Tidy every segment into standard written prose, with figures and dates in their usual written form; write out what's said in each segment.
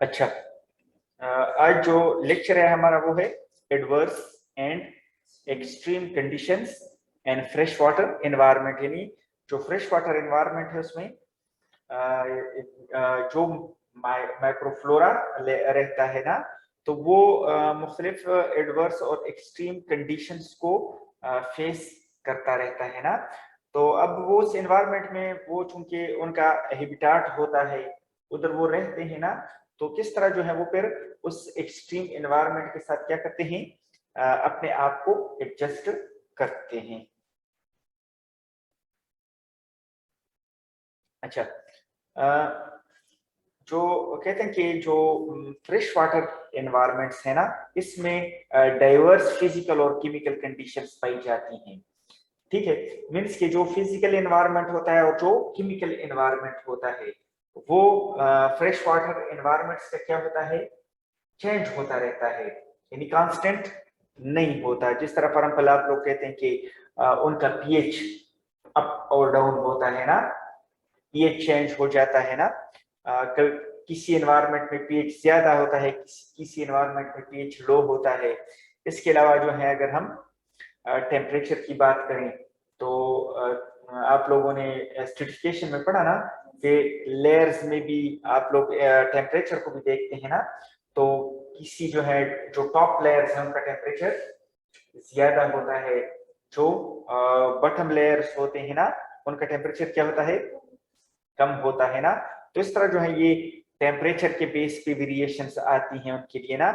अच्छा, आज जो लेक्चर है हमारा वो है adverse and extreme conditions and fresh water environment. यानी जो फ्रेश वाटर एनवायरनमेंट है उसमें जो माइक्रोफ्लोरा रहता है ना, तो वो मुख्तलिफ एडवर्स और एक्सट्रीम कंडीशंस को फेस करता रहता है ना। तो अब वो उस एनवायरनमेंट में वो चूंकि उनका हैबिटाट होता है, उधर वो रहते हैं ना, तो किस तरह जो है वो फिर उस एक्सट्रीम एनवायरनमेंट के साथ क्या करते हैं, अपने आप को एडजस्ट करते हैं। अच्छा, जो कहते हैं कि जो फ्रेश वाटर एनवायरनमेंट्स है ना, इसमें डाइवर्स फिजिकल और केमिकल कंडीशंस पाई जाती हैं। ठीक है, मीन्स कि जो फिजिकल एनवायरनमेंट होता है और जो केमिकल एनवायरनमेंट होता है वो फ्रेश वाटर एनवायरनमेंट्स का क्या होता है, चेंज होता रहता है, यानी कांस्टेंट नहीं होता। जिस तरह फॉर एग्जांपल आप लोग कहते हैं कि उनका पीएच अप और डाउन होता है ना, पीएच चेंज हो जाता है ना। किसी एनवायरनमेंट में पीएच ज्यादा होता है, किसी एनवायरनमेंट में पीएच लो होता है। इसके अलावा जो है अगर हम टेम्परेचर की बात करें तो आप लोगों ने स्टेटिफिकेशन में पढ़ा ना कि लेयर्स में भी आप लोग टेम्परेचर को भी देखते हैं ना। तो किसी जो है जो टॉप लेयर्स है उनका टेम्परेचर ज्यादा होता है, जो बॉटम लेयर्स होते हैं ना उनका टेम्परेचर क्या होता है, कम होता है ना। तो इस तरह जो है ये टेम्परेचर के बेस पे वेरिएशंस आती हैं उनके लिए ना।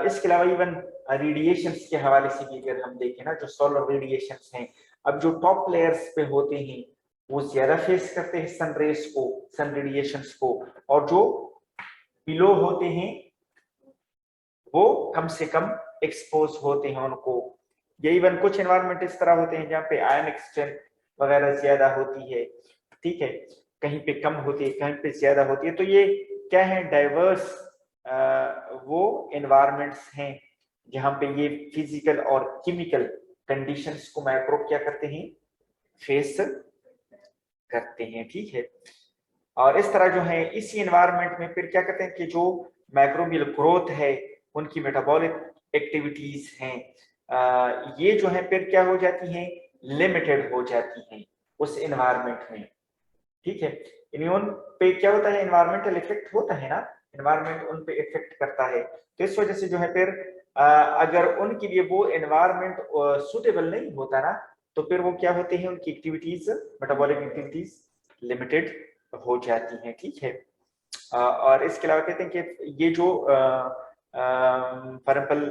इसके अलावा इवन रेडिएशंस के हवाले से भी अगर हम देखें ना, जो सोलर रेडिएशंस हैं, अब जो टॉप लेयर्स पे होते हैं वो ज्यादा फेस करते हैं सन रेस को, सन रेडिएशंस को, और जो बिलो होते हैं वो कम से कम एक्सपोज होते हैं उनको। ये इवन कुछ एनवायरनमेंट इस तरह होते हैं जहाँ पे आयन एक्सचेंज वगैरह ज्यादा होती है, ठीक है, कहीं पे कम होती है कहीं पे ज्यादा होती है। तो ये क्या है, डाइवर्स वो एनवायरनमेंट्स हैं जहाँ पे ये फिजिकल और केमिकल कंडीशंस को माइक्रोब क्या करते हैं, फेस करते हैं, ठीक है। और इस तरह जो है इसी एनवायरनमेंट में फिर क्या करते हैं कि जो माइक्रोबियल ग्रोथ है, उनकी मेटाबॉलिक एक्टिविटीज हैं, ये जो है फिर क्या हो जाती हैं, लिमिटेड हो जाती हैं उस एनवायरनमेंट में, ठीक है। यानी उन पे क्या होता है, एनवायरमेंटल इफेक्ट होता है ना, एनवायरनमेंट उन पे इफेक्ट करता है। तो इस वजह से जो है फिर अगर उनके लिए वो एनवायरनमेंट सुटेबल नहीं होता ना, तो फिर वो क्या होते हैं, उनकी एक्टिविटीज, मेटाबॉलिक एक्टिविटीज लिमिटेड हो जाती हैं, ठीक है। और इसके अलावा कहते हैं कि ये जो फॉर एग्जाम्पल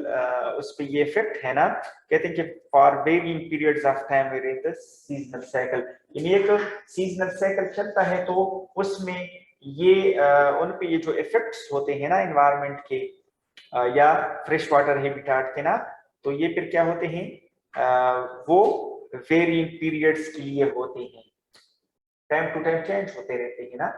उस पर ये इफेक्ट है ना, कहते हैं कि for varying periods of time very the seasonal cycle, यानी एक सीजनल साइकिल चलता है तो उसमें ये उन पे ये जो इफेक्ट्स होते हैं ना एनवायरनमेंट के या फ्रेश वाटर हैबिटाट के ना, तो ये फिर क्या होते हैं, वो वेरिंग पीरियड्स के लिए होते हैं, टाइम टू टाइम चेंज होते रहते हैं ना,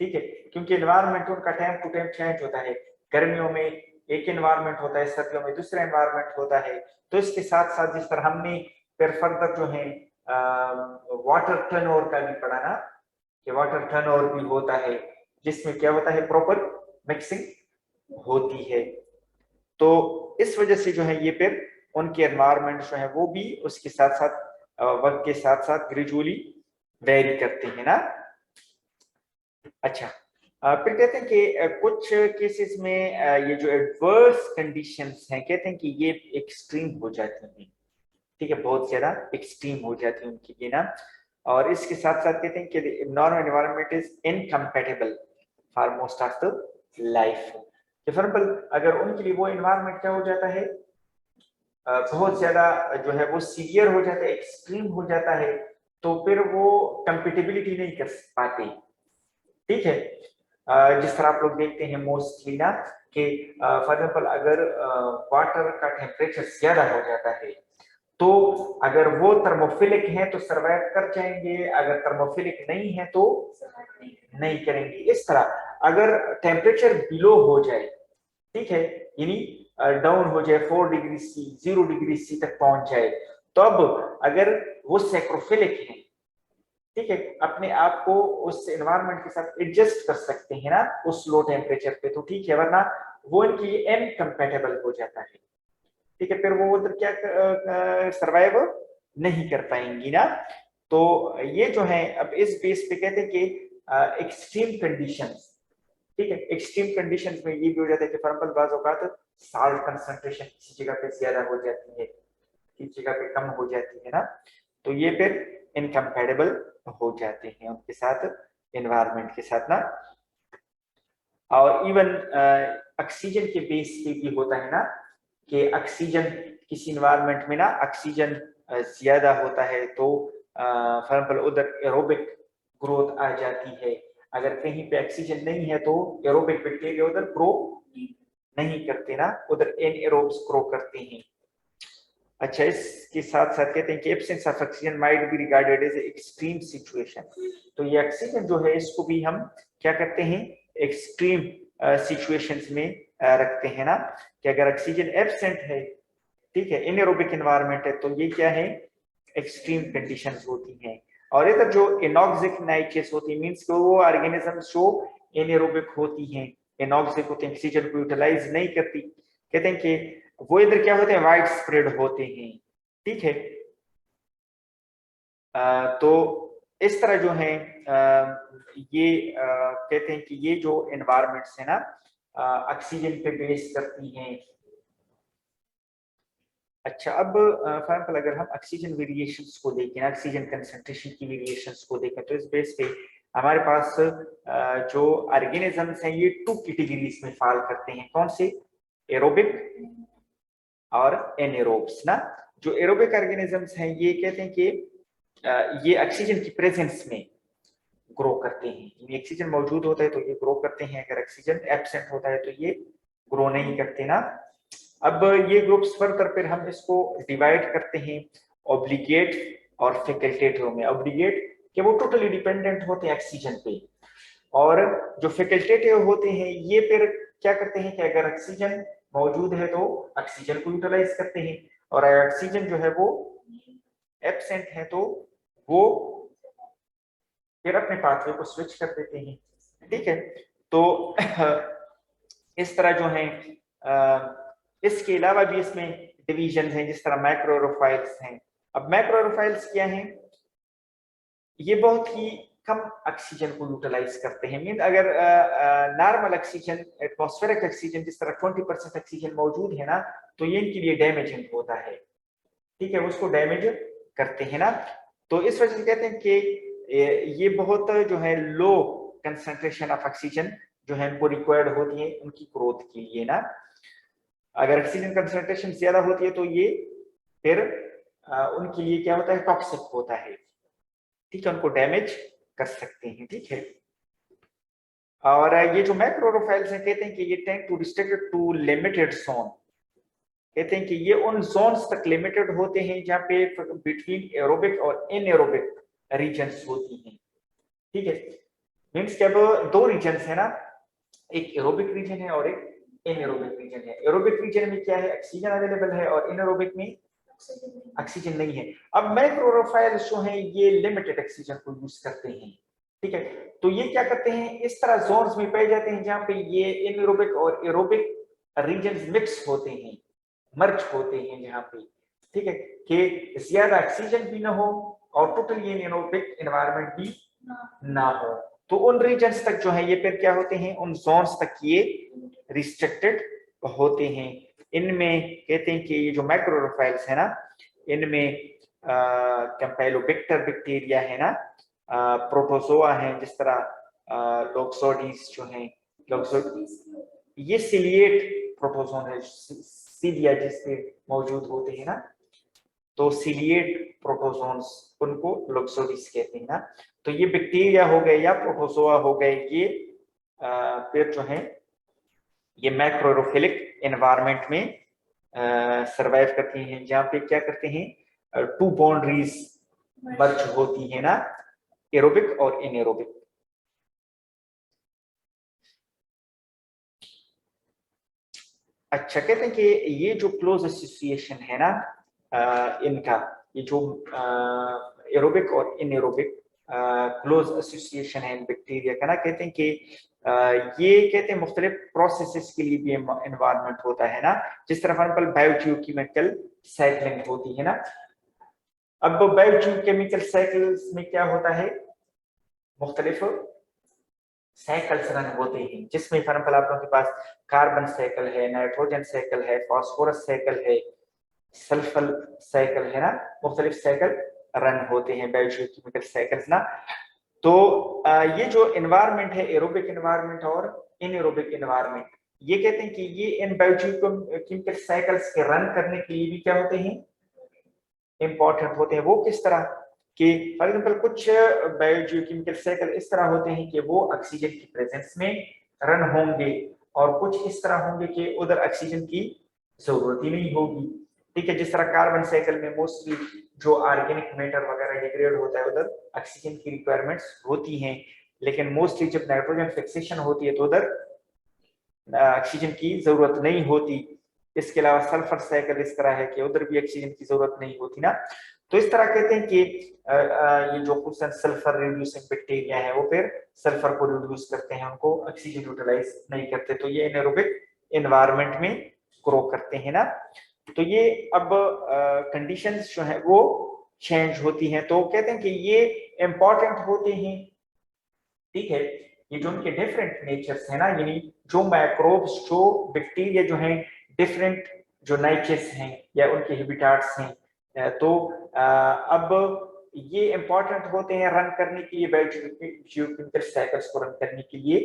ठीक है। क्योंकि एनवायरनमेंट उनका टाइम टू टाइम चेंज होता है, गर्मियों में एक एनवायरनमेंट होता है, सर्दियों में दूसरा एनवायरनमेंट होता है। तो इसके साथ साथ जिस तरह हमने फिर फर्दर जो है वाटर टर्नओवर का भी पढ़ा ना, कि वाटर टर्नओवर भी होता है जिसमें क्या होता है, प्रॉपर मिक्सिंग होती है। तो इस वजह से जो है ये फिर उनके एनवायरनमेंट जो है वो भी उसके साथ साथ वक्त के साथ साथ ग्रेजुअली वेरी करते हैं ना। अच्छा, फिर कहते हैं कि कुछ केसेस में ये जो एडवर्स कंडीशंस हैं, कहते हैं कि ये एक्सट्रीम हो जाती हैं, ठीक है, बहुत ज्यादा एक्सट्रीम हो जाती है उनके लिए ना। और इसके साथ साथ कहते हैं कि normal environment is incompatible for most of the life. For example अगर उनके लिए वो एनवायरनमेंट क्या हो जाता है, बहुत ज्यादा जो है वो सीवियर हो जाता है, एक्सट्रीम हो जाता है, तो फिर वो कंपेटेबिलिटी नहीं कर पाते, ठीक है। जिस तरह आप लोग देखते हैं मोस्टली ना कि फॉर एग्जाम्पल अगर वाटर का टेम्परेचर ज्यादा हो जाता है, तो अगर वो थर्मोफिलिक है तो सर्वाइव कर जाएंगे, अगर थर्मोफिलिक नहीं है तो नहीं करेंगे। इस तरह अगर टेम्परेचर बिलो हो जाए, ठीक है, यानी डाउन हो जाए 4 डिग्री सी, 0 डिग्री सी तक पहुंच जाए, तो अब अगर वो सैक्रोफिलिक है ठीक है, अपने आप को उस एनवायरनमेंट के साथ एडजस्ट कर सकते हैं ना उस लो टेम्परेचर पे, तो ठीक है, वरना वो इनकी इनकम्पेटेबल हो जाता है। ठीक है, फिर वो उधर क्या सरवाइव नहीं कर पाएंगी ना। तो ये जो है अब इस बेस पे कहते हैं कि एक्सट्रीम कंडीशंस, ठीक है, एक्सट्रीम कंडीशंस में ये भी हो जाता है कि फॉर बाज औकात साल्ट कंसंट्रेशन किसी जगह पे ज्यादा हो जाती है, किसी जगह पे कम हो जाती है ना, तो ये फिर इनकम्पैटिबल हो जाते हैं उनके साथ, एनवायरनमेंट के साथ ना। और इवन ऑक्सीजन के बेस पे भी होता है ना कि ऑक्सीजन किसी इन्वायरमेंट में ना ऑक्सीजन ज्यादा होता है तो फॉर एग्जांपल उधर एरोबिक ग्रोथ आ जाती है, अगर कहीं पे ऑक्सीजन नहीं है तो एरोबिक बैक्टीरिया उधर ग्रो नहीं करते ना, उधर एनएरोब्स ग्रो करते हैं। अच्छा, इसके साथ साथ कहते हैं कि absence of oxygen might be regarded as extreme situation, तो ये ऑक्सीजन जो है इसको भी हम क्या करते हैं, एक्सट्रीम सिचुएशंस में रखते हैं ना, कि अगर ऑक्सीजन एब्सेंट है, ठीक है, इनएरोबिक एनवायरनमेंट है, तो ये क्या है, एक्सट्रीम कंडीशंस होती हैं। और इधर जो एनॉक्सिक नाइट्रेस होती है मींस कि वो ऑर्गेनिजम्स जो एनएरोबिक होती हैं, एनॉक्सिक होते हैं, ऑक्सीजन को यूटिलाइज नहीं करती, कहते हैं कि वो इधर क्या होते हैं, वाइड स्प्रेड होते हैं। ठीक है, तो इस तरह जो है ये कहते हैं कि ये जो एनवायरनमेंट्स है ना ऑक्सीजन पे बेस करती हैं। अच्छा, अब फॉर एग्जाम्पल अगर हम ऑक्सीजन वेरिएशंस को देखें, ऑक्सीजन कंसंट्रेशन की वेरिएशंस को देखें, तो इस बेस पे हमारे पास जो ऑर्गेनिजम्स हैं ये 2 कैटेगरीज में फॉल करते हैं, कौन से, एरोबिक और एनेरोब्स ना। जो एरोबिक ऑर्गेनिजम्स हैं ये कहते हैं कि ये ऑक्सीजन की प्रेजेंस में ग्रो करते हैं, यानी ऑक्सीजन मौजूद होता है तो ये ग्रो करते हैं, अगर ऑक्सीजन एब्सेंट होता है तो ये ग्रो नहीं करते ना। अब ये ग्रुप्स फर्दर फिर हम इसको डिवाइड करते हैं ऑब्लिगेट और फैकल्टेटिव में। ऑब्लिगेट कि वो टोटली डिपेंडेंट होते हैं ऑक्सीजन पे, और जो फैकल्टेटिव होते हैं ये फिर क्या करते हैं कि अगर ऑक्सीजन मौजूद है तो ऑक्सीजन को यूटिलाइज करते हैं, और अगर ऑक्सीजन जो है वो एब्सेंट है तो वो फिर अपने पाथवे को स्विच कर देते हैं। ठीक है, तो इस तरह जो है इसके अलावा भी इसमें डिवीजन हैं, जिस तरह मैक्रोरोफाइल्स हैं। अब मैक्रोरोफाइल्स क्या हैं, ये बहुत ही कम ऑक्सीजन को यूटिलाइज करते हैं, मीन अगर नॉर्मल ऑक्सीजन, एटमॉस्फेरिक ऑक्सीजन जिस तरह 20% ऑक्सीजन मौजूद है ना, तो ये इनके लिए डैमेजिंग होता है, ठीक है, उसको डैमेज करते हैं ना। तो इस वजह से कहते हैं कि ये बहुत जो है लो कंसंट्रेशन ऑफ ऑक्सीजन जो है उनको रिक्वायर्ड होती है उनकी ग्रोथ के लिए ना। अगर ऑक्सीजन कंसंट्रेशन ज्यादा होती है तो ये फिर उनके लिए क्या होता है, टॉक्सिक होता है, ठीक है, उनको डैमेज कर सकते हैं। ठीक है, और ये जो मैक्रोरोफाइल्स हैं कहते हैं कि ये tend to restricted to limited zone, कहते हैं कि ये उन जोन्स तक लिमिटेड होते हैं जहां पे बिटवीन एरोबिक और इनएरोबिक रीजन्स होती हैं। ठीक है, मींस कि अब 2 रीजन्स है ना, एक एरोबिक रीजन है और एक इनएरोबिक रीजन है। एरोबिक रीजन में क्या है, ऑक्सीजन अवेलेबल है, और इनएरोबिक में ऑक्सीजन नहीं है। अब मैक्रोरोफाइल्स जो हैं ये लिमिटेड ऑक्सीजन को यूज करते हैं। ठीक है, तो ये क्या करते हैं, इस तरह जोन्स में पाए जाते हैं जहां पे ये इनएरोबिक और एरोबिक रीजन्स मिक्स होते हैं, मर्ज होते हैं जहां पे, ठीक है, कि ज्यादा ऑक्सीजन भी ना हो और टोटली एनएरोबिक एनवायरनमेंट भी ना हो, तो उन रीजन्स तक जो है ये फिर क्या होते हैं, उन जोन्स तक ये रिस्ट्रिक्टेड होते हैं। इनमें कहते हैं कि ये जो मैक्रोरोफाइल्स है ना, इनमें कैंपेलोबैक्टर बैक्टीरिया है ना, प्रोटोजोआ है, जिस तरह लोक्सोडीज जो हैं, ये सिलिएट प्रोटोजोन है, सीलिया जिसपे मौजूद होते हैं ना, तो सिलिएट प्रोटोजोन्स उनको लोक्सोडीज कहते हैं ना। तो ये बैक्टीरिया हो गए या प्रोटोजोआ हो गए, ये फिर जो है ये मैक्रोरोफिलिक एनवायरनमेंट में सरवाइव करती हैं, जहां पे क्या करते हैं, 2 बाउंड्रीज मर्ज होती है ना, एरोबिक और इनएरोबिक। अच्छा, कहते हैं कि ये जो क्लोज एसोसिएशन है ना इनका, ये जो एरोबिक और इनएरोबिक क्लोज एसोसिएशन है बैक्टीरिया का ना, कहते हैं कि ये कहते हैं मुख्तलिफ प्रोसेसेस के लिए भी एनवायरनमेंट होता है ना, जिस तरह फॉर एग्जाम्पल बायोकेमिकल साइक्लिंग होती है ना। अब बायोकेमिकल साइकिल्स में क्या होता है, मुख्तलिफ साइकिल्स रन होते हैं, जिसमें फॉर एग्जाम्पल आप लोगों के पास कार्बन साइकिल है, नाइट्रोजन साइकिल है, फास्फोरस साइकिल है, सल्फर साइकिल है ना, मुख्तलिफ साइकिल रन होते हैं बायोकेमिकल साइकिल्स ना। तो ये जो एनवायरनमेंट है, एरोबिक एनवायरनमेंट और इनएरोबिक एनवायरनमेंट, ये कहते हैं कि ये इन बायोकेमिकल साइकिल्स के रन करने के लिए भी क्या होते हैं, इंपॉर्टेंट होते हैं। वो किस तरह कि फॉर एग्जाम्पल कुछ बायोकेमिकल साइकिल इस तरह होते हैं कि वो ऑक्सीजन की प्रेजेंस में रन होंगे, और कुछ इस तरह होंगे कि उधर ऑक्सीजन की जरूरत ही नहीं होगी। ठीक है, जिस तरह कार्बन साइकिल में मोस्टली जो ऑर्गेनिक मैटर वगैरह डिग्रेड होता है उधर ऑक्सीजन की रिक्वायरमेंट्स होती हैं, लेकिन मोस्टली जब नाइट्रोजन फिक्सेशन होती है तो उधर ऑक्सीजन की जरूरत नहीं होती। इसके अलावा सल्फर साइकिल इस तरह है कि उधर भी ऑक्सीजन की जरूरत नहीं होती ना। तो इस तरह कहते हैं कि ये जो खुद सल्फर रिड्यूसिंग बैक्टीरिया है वो फिर सल्फर को रिड्यूस करते हैं, उनको ऑक्सीजन यूटिलाइज नहीं करते, तो ये एनारोबिक एनवायरनमेंट में ग्रो करते हैं ना। तो ये अब कंडीशंस जो है वो चेंज होती हैं, तो कहते हैं कि ये इंपॉर्टेंट होते हैं। ठीक है, ये जो उनके डिफरेंट नेचर्स है ना, यानी जो माइक्रोब्स जो बैक्टीरिया जो हैं डिफरेंट जो नेचर्स हैं या उनके हैबिटाट्स हैं, तो अब ये इंपॉर्टेंट होते हैं रन करने के लिए, बायोकेमिकल साइकिल्स को रन करने के लिए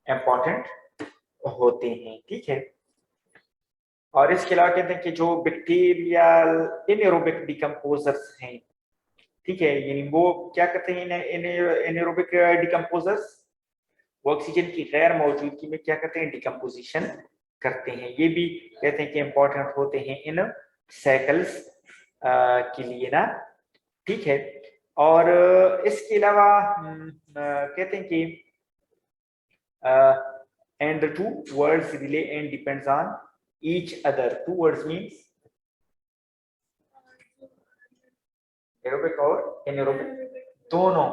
इंपॉर्टेंट होते हैं। ठीक है, और इसके अलावा कहते हैं कि जो बैक्टीरियल इनएरोबिक डिकम्पोजर्स हैं, ठीक है, यानी वो क्या करते हैं इनएरोबिक डिकम्पोजर्स, वो ऑक्सीजन की गैर मौजूदगी में क्या करते हैं, डिकम्पोजिशन करते हैं। ये भी कहते हैं कि इंपॉर्टेंट होते हैं इन साइकिल्स के लिए ना। ठीक है, और इसके अलावा कहते हैं कि and the two words relay and depends on each other. Two words means aerobic और एनारोबिक दोनों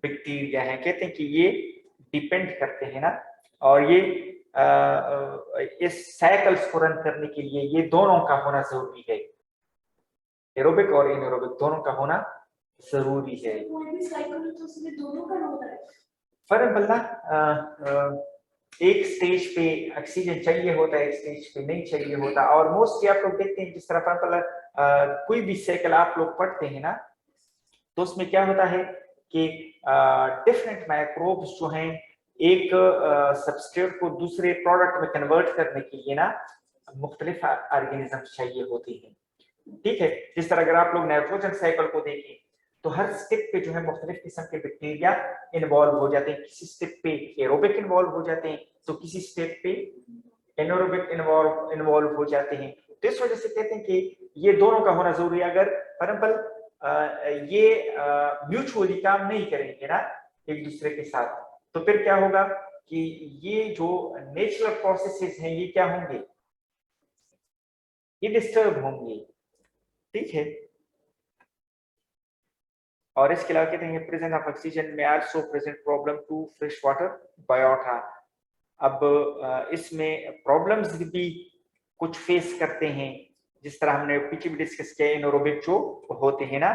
बैक्टीरिया हैं, कहते हैं कि ये डिपेंड करते हैं ना, और ये इस साइकिल्स को रन करने के लिए ये दोनों का होना जरूरी है, एरोबिक और एनारोबिक दोनों का होना जरूरी है। फॉर एग्जाम्पल ना एक स्टेज पे ऑक्सीजन चाहिए होता है, एक स्टेज पे नहीं चाहिए होता, और मोस्टली आप लोग देखते हैं जिस तरह फॉर एग्जाम्पल कोई भी साइकिल आप लोग पढ़ते हैं ना, तो उसमें क्या होता है कि डिफरेंट माइक्रोब्स जो हैं एक सबस्ट्रेट को दूसरे प्रोडक्ट में कन्वर्ट करने के लिए ना मुख्तलिफ ऑर्गेनिजम्स चाहिए होते हैं। ठीक है, जिस तरह अगर आप लोग नाइट्रोजन साइकिल को देखें तो हर स्टेप पे जो है मुख्तलिफ किस्म के बैक्टीरिया इन्वॉल्व हो जाते हैं, किसी स्टेप पे एरोबिक इन्वॉल्व हो जाते हैं तो किसी स्टेप पे एनारोबिक इन्वॉल्व हो जाते हैं। तो इस वजह से कहते हैं कि ये दोनों का होना जरूरी है। अगर फॉर एग्जाम्पल ये म्यूचुअली काम नहीं करेंगे ना एक दूसरे के साथ, तो फिर क्या होगा कि ये जो नेचुरल प्रोसेसेस हैं ये क्या होंगे, ये डिस्टर्ब होंगे। ठीक है, और इसके अलावा कहते हैं प्रेजेंस ऑफ ऑक्सीजन में also present problem to fresh water biota. अब इसमें प्रॉब्लम्स भी कुछ फेस करते हैं, जिस तरह हमने पीछे भी डिस्कस किया एनारोबिक जो होते हैं ना,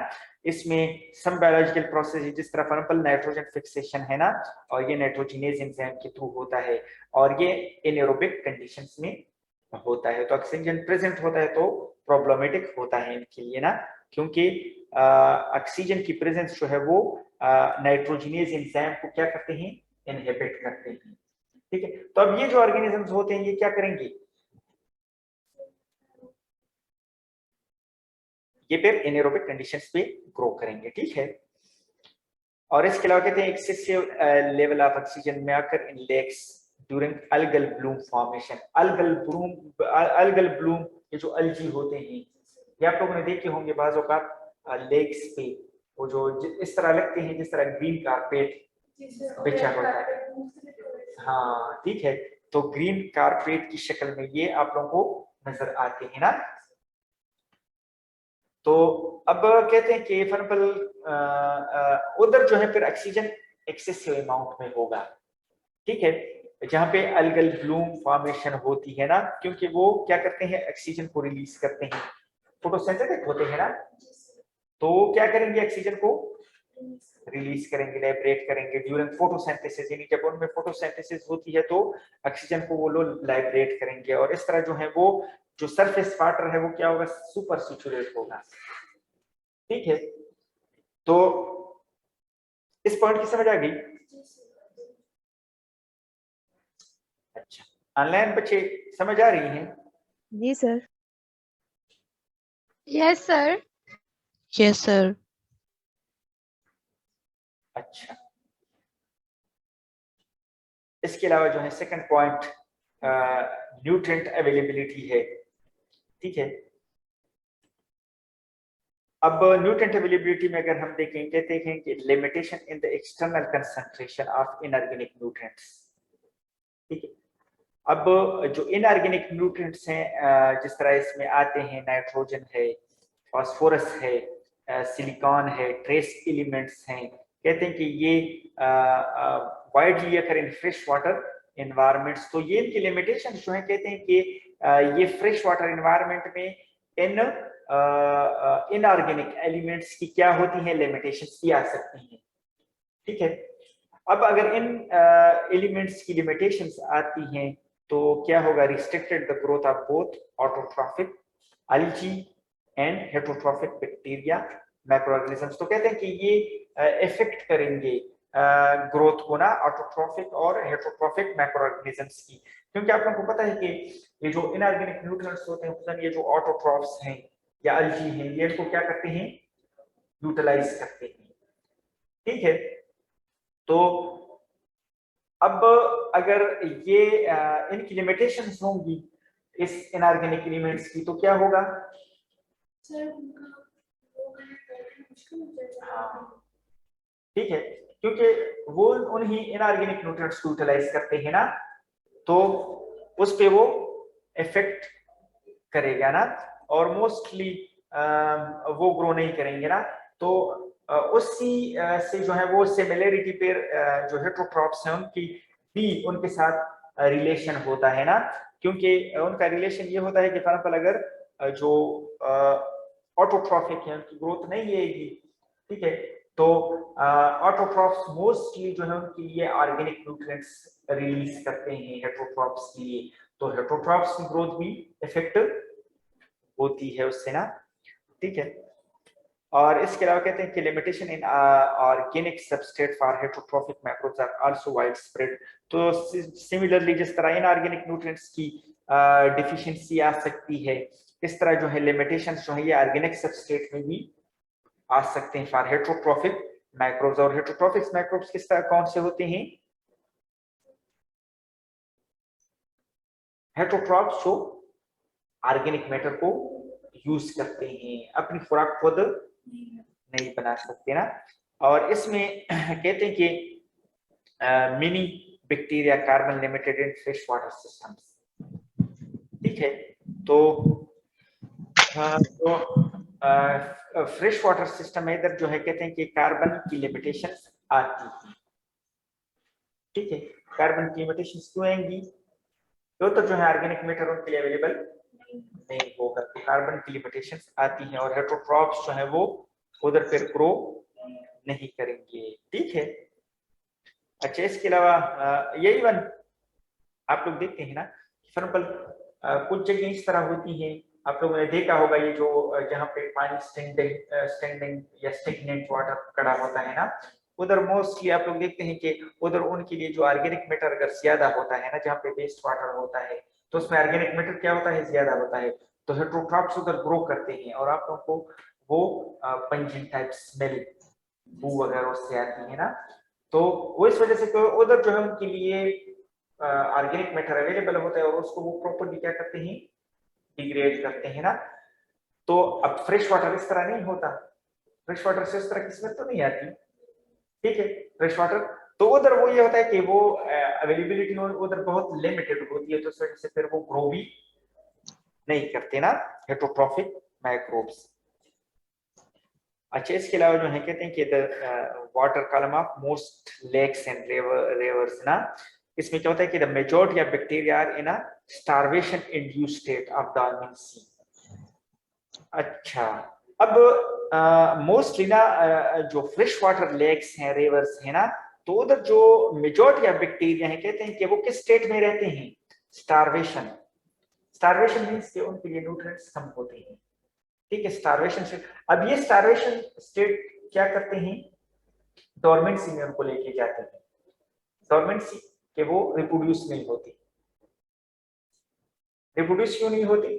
इसमें सम बायोलॉजिकल प्रोसेस जिस तरह फॉर एग्जांपल नाइट्रोजन फिक्सेशन है ना, और ये नाइट्रोजिनेज एंजाइम के थ्रू होता है, और ये एनारोबिक कंडीशंस में होता है। तो ऑक्सीजन प्रेजेंट होता है तो प्रॉब्लमेटिक होता है इनके लिए ना, क्योंकि ऑक्सीजन की प्रेजेंस जो है वो नाइट्रोजिनेज एंजाइम को क्या करते हैं, इनहिबिट करते हैं। ठीक है, तो अब ये जो ऑर्गेनिजम्स होते हैं ये क्या करेंगे, ये फिर एनारोबिक कंडीशंस पे ग्रो करेंगे। ठीक है, और इसके अलावा कहते हैं एक्सेसिव लेवल ऑफ ऑक्सीजन में आकर in lakes during algal bloom formation. Algal bloom ये जो अलजी होते हैं ये आप लोगों ने देखे होंगे बाज़ औक़ात लेक्स पे, वो जो इस तरह लगते हैं जिस तरह ग्रीन कारपेट बिछा होता है। हाँ ठीक है, तो ग्रीन कारपेट की शक्ल में ये आप लोगों को नजर आते हैं ना। तो अब कहते हैं कि फॉर एग्जाम्पल उधर जो है फिर ऑक्सीजन एक्सेसिव अमाउंट में होगा, ठीक है, जहाँ पे अलगल ब्लूम फॉर्मेशन होती है ना, क्योंकि वो क्या करते हैं, ऑक्सीजन को रिलीज करते हैं, फोटोसिंथेटिक होते हैं ना, तो क्या करेंगे, ऑक्सीजन को रिलीज करेंगे, लाइब्रेट करेंगे ड्यूरिंग फोटोसिंथेसिस, यानी जब उनमें फोटोसिंथेसिस होती है तो ऑक्सीजन को वो लोग लाइब्रेट करेंगे, और इस तरह जो है वो जो सरफेस वाटर है वो क्या होगा, सुपर सैचुरेट होगा, ठीक है। तो इस पॉइंट की समझ आ गई? अच्छा, ऑनलाइन बच्चे समझ आ रही हैं? जी sir. Yes sir. Yes sir. अच्छा, इसके अलावा जो है सेकंड पॉइंट न्यूट्रिएंट अवेलेबिलिटी है, ठीक है। अब न्यूट्रिएंट अवेलेबिलिटी में अगर हम देखें, कहते हैं कि limitation in the external concentration of inorganic nutrients, ठीक है। अब जो इनऑर्गेनिक न्यूट्रिएंट्स हैं, जिस तरह इसमें आते हैं, नाइट्रोजन है, फास्फोरस है, सिलिकॉन है, ट्रेस एलिमेंट्स हैं, कहते हैं कि ये widely occur in fresh water environments, तो ये इनकी लिमिटेशन जो है, कहते हैं कि ये फ्रेश वाटर एनवायरमेंट में इन इनऑर्गेनिक एलिमेंट्स की क्या होती है, लिमिटेशंस भी आ सकती हैं, ठीक है। अब अगर इन एलिमेंट्स की लिमिटेशंस आती हैं तो क्या होगा, restricted the growth of both autotrophic algae and heterotrophic bacteria microorganisms, तो कहते हैं कि ये इफेक्ट करेंगे ग्रोथ को ना, ऑटोट्रॉफिक और हेटरोट्रॉफिक माइक्रोऑर्गेनिजम्स की, क्योंकि आप लोगों को पता है कि ये जो इनऑर्गेनिक न्यूट्रिएंट्स होते हैं, ये जो ऑटोट्रॉफ्स हैं या अल्गी हैं, ये इनको क्या करते हैं, यूटिलाइज करते हैं, ठीक है। तो अब अगर ये इनकी लिमिटेशंस होंगी इस इनऑर्गेनिक एलिमेंट्स की, तो क्या होगा, हाँ, ठीक है, क्योंकि वो उन्हीं इनऑर्गेनिक न्यूट्रिएंट्स को यूटिलाइज करते हैं ना, तो उस पे वो इफेक्ट करेगा ना, और मोस्टली वो ग्रो नहीं करेंगे ना, तो उसी से जो है वो सिमिलरिटी पे जो हेटरोट्रॉप्स हैं उनकी भी उनके साथ रिलेशन होता है ना, क्योंकि उनका रिलेशन ये होता है कि फॉर एग्जांपल अगर जो ऑटोट्रॉफिक है उनकी ग्रोथ नहीं आएगी, ठीक है, तो ऑटोट्रॉफ्स मोस्टली जो है उनके लिए ऑर्गेनिक न्यूट्रिएंट्स रिलीज करते हैं हेटरोट्रॉप्स के लिए, तो हेटरोट्रॉप्स की ग्रोथ भी इफेक्ट होती है उससे ना, ठीक है। और इसके अलावा कहते हैं कि limitation in organic substrate for heterotrophic microbes are also widespread, तो सिमिलरली जिस तरह इनऑर्गेनिक न्यूट्रिएंट्स की डिफिशियंसी आ सकती है, इस तरह जो है लिमिटेशंस जो है ये ऑर्गेनिक सबस्ट्रेट में भी आ सकते हैं फॉर हेटरोट्रॉफिक मैक्रोब्स। और हेटरोट्रॉफिक मैक्रोब्स किस तरह कौन से होते हैं, हेटरोट्रॉफ्स जो ऑर्गेनिक मैटर को यूज करते हैं, अपनी खुराक खुद नहीं बना सकते ना, और इसमें कहते हैं कि mini bacteria carbon limited in fresh water systems, ठीक है। तो फ्रेश वाटर सिस्टम में इधर जो है कहते हैं कि कार्बन की लिमिटेशंस आती है, ठीक है। कार्बन की लिमिटेशंस क्यों आएंगी, तो जो है ऑर्गेनिक मैटर उनके लिए अवेलेबल नहीं होगा, तो कार्बन की लिमिटेशंस आती हैं, और हेटरोट्रॉप्स जो है वो उधर फिर ग्रो नहीं करेंगे, ठीक है। अच्छा, इसके अलावा यही वन आप लोग देखते हैं ना, फॉर एग्जाम्पल कुछ जगह इस तरह होती हैं, आप लोगों ने देखा होगा ये जो जहाँ पे पानी स्टैंडिंग या स्टेगनेंट वाटर खड़ा होता है ना, उधर मोस्टली आप लोग देखते हैं कि उधर उनके लिए जो ऑर्गेनिक मैटर अगर ज्यादा होता है ना, जहाँ पे वेस्ट वाटर होता है, तो उसमें ऑर्गेनिक मैटर क्या होता है, ज्यादा होता है, तो हेटरोट्रॉप्स उधर ग्रो करते हैं, और आप लोगों को वो पंजिंग टाइप स्मेल बू वगैरह उससे आती है ना, तो वो इस वजह से तो उधर जो है उनके लिए ऑर्गेनिक मैटर अवेलेबल होता है, और उसको वो प्रॉपर्ली क्या करते हैं, डिग्रेड करते हैं ना। तो अब फ्रेश वाटर इस तरह नहीं होता, फ्रेश वाटर से इस तरह की स्मेल तो नहीं आती, ठीक है। फ्रेश वाटर तो उधर वो ये होता है कि वो अवेलेबिलिटी उधर बहुत लिमिटेड होती है, तो इस वजह से फिर वो ग्रो भी नहीं करते ना हेटरोट्रॉफिक माइक्रोब्स। अच्छा, इसके अलावा जो है कहते हैं कि the water column of most lakes and rivers ना, इसमें क्या होता है कि the majority of bacteria are in a starvation induced state of dormancy. अच्छा, अब मोस्टली ना जो फ्रेश वाटर लेक्स हैं, रिवर्स है ना, तो उधर जो मेजॉरिटी ऑफ बैक्टीरिया हैं कहते हैं कि वो किस स्टेट में रहते हैं? स्टारवेशन। स्टारवेशन मींस कि उनके लिए न्यूट्रिएंट्स कम होते हैं। ठीक है, स्टारवेशन स्टेट। अब ये स्टारवेशन स्टेट क्या करते हैं? डोरमेंसी में उनको लेके जाते हैं। डोरमेंसी के वो रिप्रोड्यूस नहीं होती। रिप्रोड्यूस क्यों नहीं होती?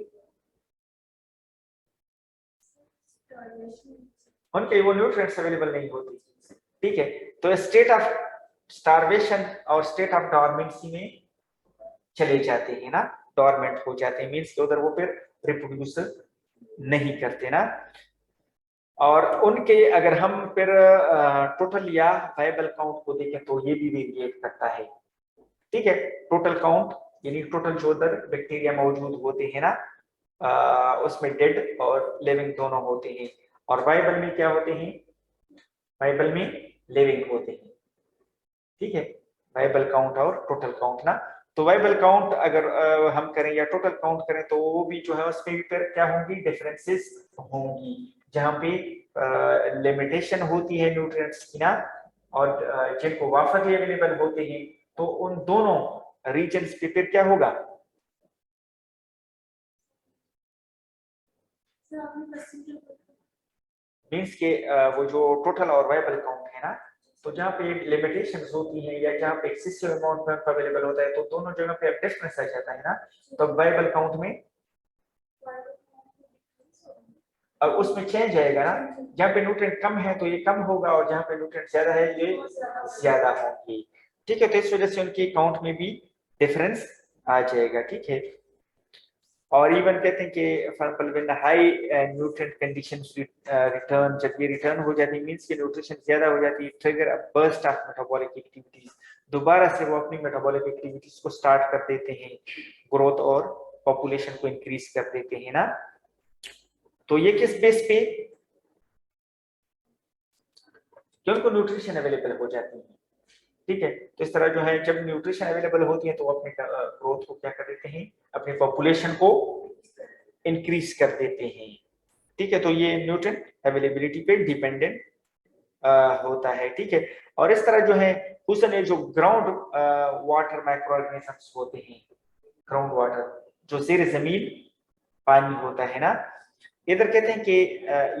उनके वो न्यूट्रिएंट्स अवेलेबल नहीं होती। ठीक है, तो स्टेट ऑफ स्टारवेशन और स्टेट ऑफ डोरमेंसी में चले जाते हैं ना, डोरमेंट हो जाते हैं, मींस कि उधर वो फिर रिप्रोड्यूस नहीं करते ना। और उनके अगर हम फिर टोटल या वायबल काउंट को देखें तो ये भी वेरिएट करता है। ठीक है, टोटल काउंट यानी टोटल जो उधर बैक्टीरिया मौजूद होते हैं ना, उसमें डेड और लिविंग दोनों होते हैं। और वायबल में क्या होते हैं? वायबल में लिविंग होते हैं। ठीक है, वायबल काउंट और टोटल काउंट ना, तो वायबल काउंट अगर हम करें या टोटल काउंट करें तो वो भी जो है उसमें भी फिर क्या होंगी? डिफरेंसेस होंगी, जहां पे लिमिटेशन होती है न्यूट्रिएंट्स की ना, और जिनको वाफर अवेलेबल होते हैं, तो उन दोनों रीजन्स पे फिर क्या होगा? मीन्स के वो जो टोटल और वायबल काउंट है ना, तो जहाँ पे लिमिटेशंस होती हैं या जहाँ पे एक्सेसिव अमाउंट में अवेलेबल होता है, तो दोनों जगह पे डिफरेंस आ जाता है ना, तो वायबल काउंट में अब उसमें चेंज आएगा ना, जहाँ पे न्यूट्रिएंट कम है तो ये कम होगा, और जहाँ पे न्यूट्रिएंट ज्यादा है ये ज्यादा होंगे। ठीक है, तो इस वजह से उनकी काउंट में भी डिफरेंस आ जाएगा। ठीक है, और इवन कहते हैं कि for example when high nutrient conditions return, जब ये रिटर्न हो जाती है मींस कि न्यूट्रिशन ज्यादा हो जाती है, trigger a burst of metabolic activities, दोबारा से वो अपनी मेटाबॉलिक एक्टिविटीज को स्टार्ट कर देते हैं, ग्रोथ और पॉपुलेशन को इंक्रीज कर देते हैं ना। तो ये किस बेस पे? क्योंकि न्यूट्रिशन अवेलेबल हो जाती है। ठीक है, तो इस तरह जो है जब न्यूट्रिशन अवेलेबल होती है तो अपने ग्रोथ को क्या कर देते हैं? अपनी पॉपुलेशन को इंक्रीज कर देते हैं। ठीक है, तो ये न्यूट्रिएंट अवेलेबिलिटी पे डिपेंडेंट होता है। ठीक है, और इस तरह जो है हुसन जो ग्राउंड वाटर माइक्रो ऑर्गेनिजम्स होते हैं, ग्राउंड वाटर जो ज़ेर जमीन पानी होता है ना, इधर कहते हैं कि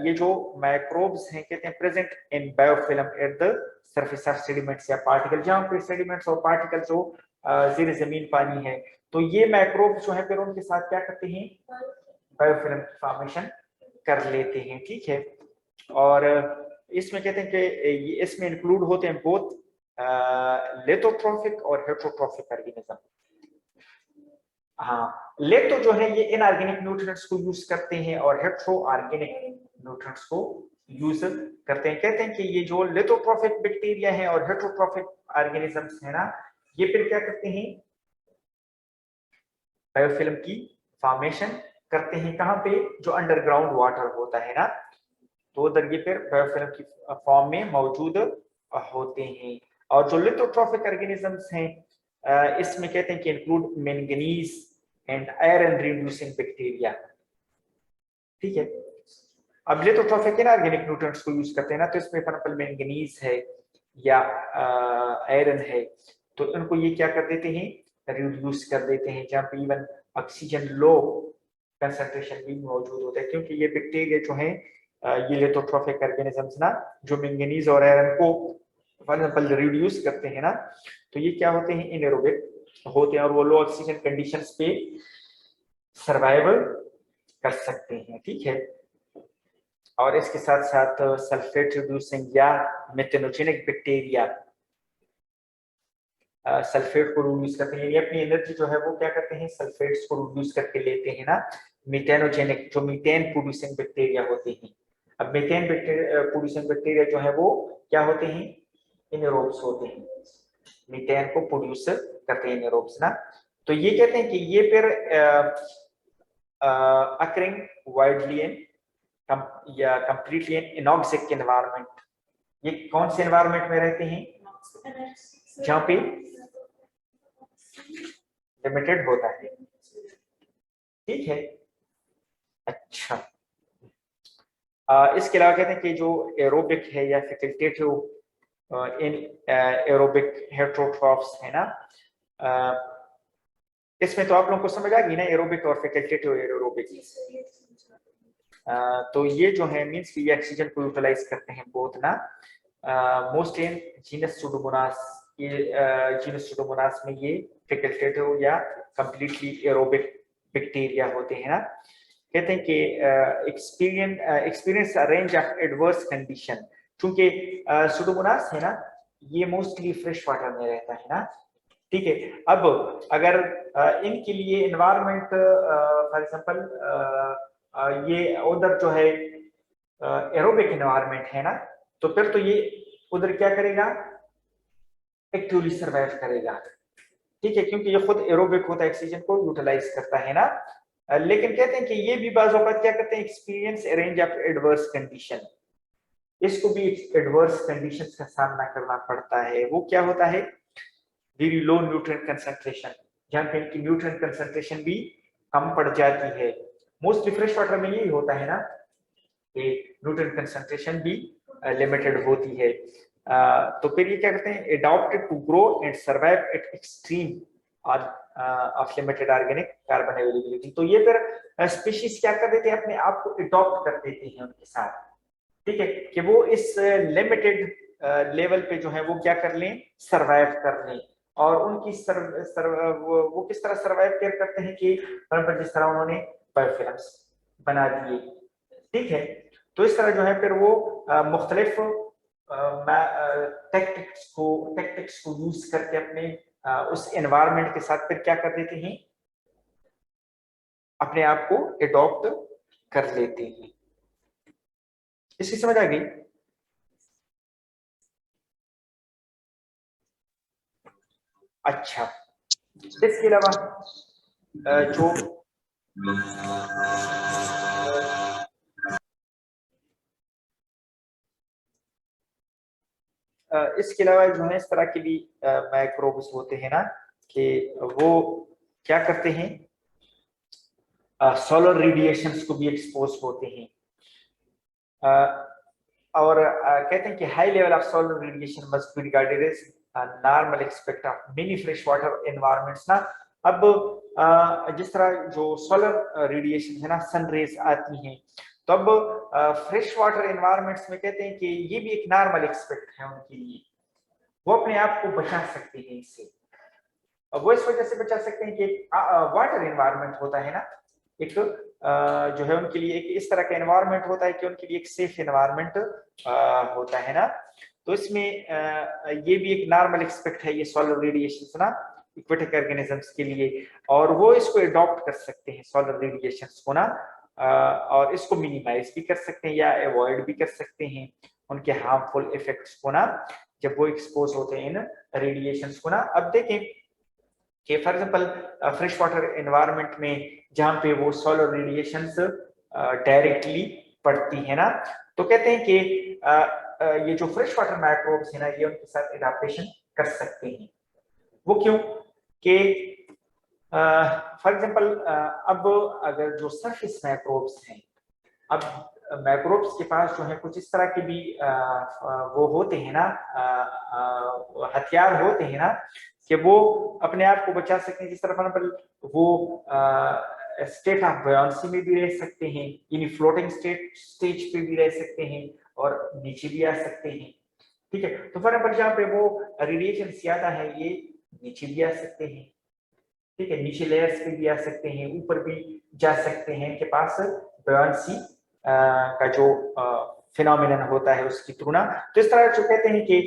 ये जो माइक्रोब्स हैं कहते हैं present in biofilm at the surface of sediments या पार्टिकल, जहां पे सेडिमेंट्स और पार्टिकल जो ज़ेर जमीन पानी है, तो ये माइक्रोब्स जो है फिर उनके साथ क्या करते हैं? बायोफिल्म की फॉर्मेशन कर लेते हैं। ठीक है, और इसमें कहते हैं कि इसमें इंक्लूड होते हैं बोथ लिथोट्रॉफिक और हेटरोट्रॉफिक ऑर्गेनिज्म। हाँ, लेथो जो है ये इनऑर्गेनिक न्यूट्रिएंट्स को यूज करते हैं और हेट्रो ऑर्गेनिक न्यूट्रिएंट्स को यूज करते हैं। कहते हैं कि ये जो लिथोट्रॉफिक बैक्टीरिया है और हेट्रोट्रॉफिक ऑर्गेनिजम्स है ना, ये फिर क्या करते हैं? बायोफिल्म की फॉर्मेशन करते हैं। कहाँ पे? जो अंडरग्राउंड वाटर होता है ना, तो उधर ये फिर बायोफिल्म की फॉर्म में मौजूद होते हैं। और जो लिथोट्रॉफिक ऑर्गेनिजम्स हैं इसमें कहते हैं कि include manganese and iron reducing bacteria. ठीक है, अब लिथोट्रॉफिक इनऑर्गेनिक न्यूट्रिएंट्स को यूज करते हैं ना, तो इसमें फॉर एग्जांपल मैंगनीज है या आयरन है, तो इनको ये क्या कर देते हैं? रिड्यूस कर देते हैं, जहाँ पे इवन ऑक्सीजन लो कंसंट्रेशन भी मौजूद होता है, क्योंकि ये बैक्टीरिया जो है ये लिथोट्रॉफिक ऑर्गेनिजम्स ना, जो मैंगनीज और आयरन को फॉर एग्जांपल रिड्यूस करते हैं ना, तो ये क्या होते हैं? इनएरोबिक होते हैं और वो लो ऑक्सीजन कंडीशंस पे सर्वाइवल कर सकते हैं। ठीक है, और इसके साथ साथ सल्फेट रिड्यूसिंग या मेथनोजेनिक बैक्टीरिया सल्फेट को रिड्यूस करते हैं, अपनी एनर्जी जो है वो क्या करते हैं? सल्फेट्स को रिड्यूस करके लेते हैं ना। मीथेनोजेनिक जो मीथेन प्रोड्यूसिंग बैक्टीरिया होते हैं, अब मीथेन प्रोड्यूसिंग बैक्टीरिया जो है वो क्या होते हैं? एनारोब्स होते हैं, मीथेन को प्रोड्यूस करते हैं एनारोब्स ना। तो ये कहते हैं कि ये फिर अकरिंग वाइडली इन या कंप्लीटली इनऑक्सिक एनवायरनमेंट, ये कौन से एनवायरनमेंट में रहते हैं जहाँ पे लिमिटेड होता है, ठीक है। अच्छा, इसके अलावा कहते हैं कि जो एरोबिक है या फैकल्टेटिव इन एरोबिक हेटरोट्रॉफ्स है ना, इसमें तो आप लोगों को समझ आ गई ना एरोबिक और फैकल्टेटिव एरोबिक। तो ये जो है मींस कि ये ऑक्सीजन को यूटिलाइज करते हैं बहुत ना, मोस्ट इन जीनस सुडोमोनास, ये जीनस सुडोमोनास में ये फैकल्टेटिव या कंप्लीटली एरोबिक बैक्टीरिया होते हैं ना। कहते हैं कि experience range of adverse condition, क्योंकि सुडोमोनास है ना ये मोस्टली फ्रेश वाटर में रहता है ना, ठीक है। अब अगर इनके लिए एनवायरनमेंट फॉर एग्जांपल ये उधर जो है एरोबिक एनवायरनमेंट है ना, तो फिर तो ये उधर क्या करेगा, एक्टिवली सर्वाइव करेगा, ठीक है, क्योंकि ये खुद एरोबिक होता है, ऑक्सीजन को यूटिलाइज करता है ना। लेकिन कहते हैं कि ये भी बाज़ औक़ात क्या करते हैं, experience A range of adverse condition, इसको भी एडवर्स कंडीशंस का सामना करना पड़ता है। वो क्या होता है, वेरी लो न्यूट्रिएंट कंसंट्रेशन, जहाँ पे इनकी न्यूट्रिएंट कंसंट्रेशन भी कम पड़ जाती है। मोस्टली फ्रेश वाटर में यही होता है ना कि न्यूट्रिएंट कंसंट्रेशन भी लिमिटेड होती है। तो फिर ये क्या करते हैं, adapted to grow and survive at extreme of limited organic carbon availability. तो ये फिर स्पीशीज क्या कर देते हैं, अपने आप को एडॉप्ट कर देते हैं उनके साथ, ठीक है, कि वो इस लिमिटेड लेवल पे जो है वो क्या कर लें, सर्वाइव कर लें। और उनकी वो किस तरह सर्वाइव केयर करते हैं कि जिस तरह उन्होंने बायोफिल्म्स बना दिए, ठीक है। तो इस तरह जो है फिर वो मुख्तलिफ टैक्टिक्स को यूज करके अपने उस एनवायरनमेंट के साथ फिर क्या कर देते हैं, अपने आप को एडॉप्ट कर लेते हैं। इसकी समझ आ गई? अच्छा, इसके अलावा जो इसके अलावा जो है इस तरह के भी माइक्रोब्स होते हैं ना कि वो क्या करते हैं, सोलर रेडिएशंस को भी एक्सपोज होते हैं। और कहते हैं कि high level of solar radiation must be regarded as normal aspect of many fresh water environments ना। अब जिस तरह जो सोलर रेडिएशन है ना, सन रेज आती हैं, तो अब फ्रेश वाटर एनवायरनमेंट्स में कहते हैं कि ये भी एक नॉर्मल एस्पेक्ट है उनके लिए, वो अपने आप को बचा सकते हैं इससे। वो इस वजह से बचा सकते हैं कि वाटर एनवायरनमेंट होता है ना एक जो है उनके लिए एक इस तरह का एनवायरनमेंट होता है कि उनके लिए एक सेफ एनवायरनमेंट होता है ना। तो इसमें ये भी एक नॉर्मल एक्सपेक्ट है ये सोलर रेडिएशन ना एक्वेटिक ऑर्गेनिजम्स के लिए, और वो इसको अडॉप्ट कर सकते हैं सोलर रेडिएशंस को ना, और इसको मिनिमाइज भी कर सकते हैं या अवॉइड भी कर सकते हैं उनके हार्मफुल इफेक्ट्स को ना, जब वो एक्सपोज होते हैं इन रेडिएशंस को ना। अब देखें कि for example fresh water environment में जहाँ पे वो सोलर रेडिएशंस डायरेक्टली पड़ती है ना, तो कहते हैं कि ये जो फ्रेश वाटर माइक्रोब्स है ना ये उनके साथ एडाप्टेशन कर सकते हैं। वो क्यों कि फॉर एग्जांपल अब अगर जो सरफेस माइक्रोब्स हैं, अब माइक्रोब्स के पास जो है कुछ इस तरह के भी वो होते हैं ना, हथियार होते हैं ना कि वो अपने आप को बचा सकते हैं। जिस तरह पर वो स्टेट ऑफ बॉयंसी में भी रह सकते हैं, यानी फ्लोटिंग स्टेज पे भी रह सकते हैं और नीचे भी आ सकते हैं, ठीक है। तो फॉर एग्जांपल जहाँ पे वो रेडिएशन ज्यादा है ये नीचे भी आ सकते हैं, ठीक है, नीचे लेयर्स पे भी आ सकते हैं, ऊपर भी जा सकते हैं, इनके पास बॉयंसी का जो फिनोमिनन होता है उसकी थ्रू ना। तो इस तरह जो कहते हैं कि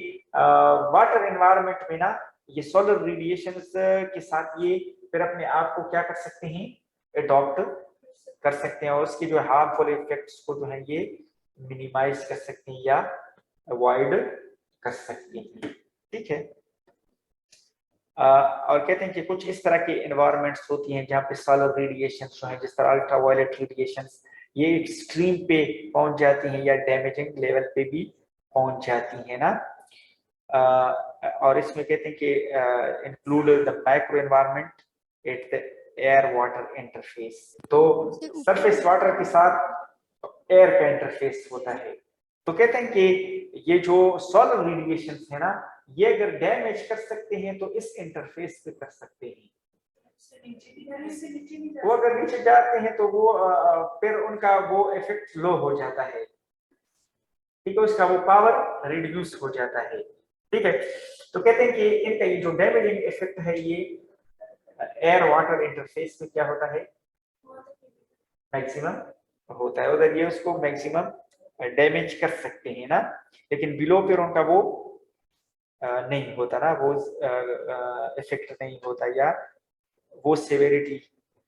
वाटर एनवायरनमेंट में ना ये सोलर रेडिएशंस के साथ ये फिर अपने आप को क्या कर सकते हैं, एडॉप्ट कर सकते हैं, और उसके जो हार्मफुल इफेक्ट्स को जो है ये मिनिमाइज कर सकते हैं या अवॉइड कर सकते हैं, ठीक है। और कहते हैं कि कुछ इस तरह की एनवायरनमेंट्स होती हैं जहाँ पे सोलर रेडिएशंस जो है, जिस तरह अल्ट्रावायलेट रेडिएशंस ये एक्सट्रीम पे पहुंच जाती हैं या डैमेजिंग लेवल पे भी पहुंच जाती है ना। और इसमें कहते हैं कि include the micro environment at the air water interface. तो सरफेस वाटर के साथ एयर का इंटरफेस होता है। तो कहते हैं कि ये जो सोलर रेडिएशन है ना, ये अगर डैमेज कर सकते हैं तो इस इंटरफेस पे कर सकते हैं। वो अगर नीचे जाते हैं तो वो फिर उनका वो इफेक्ट लो हो जाता है, ठीक है, उसका वो पावर रिड्यूस हो जाता है, ठीक है। तो कहते हैं कि इनका ये जो डैमेजिंग इफेक्ट है ये एयर वाटर इंटरफेस में क्या होता है, मैक्सिमम होता है। उधर ये उसको मैक्सिमम डैमेज कर सकते हैं ना, लेकिन बिलो फिर उनका वो नहीं होता ना, वो इफेक्ट नहीं होता या वो सेवेरिटी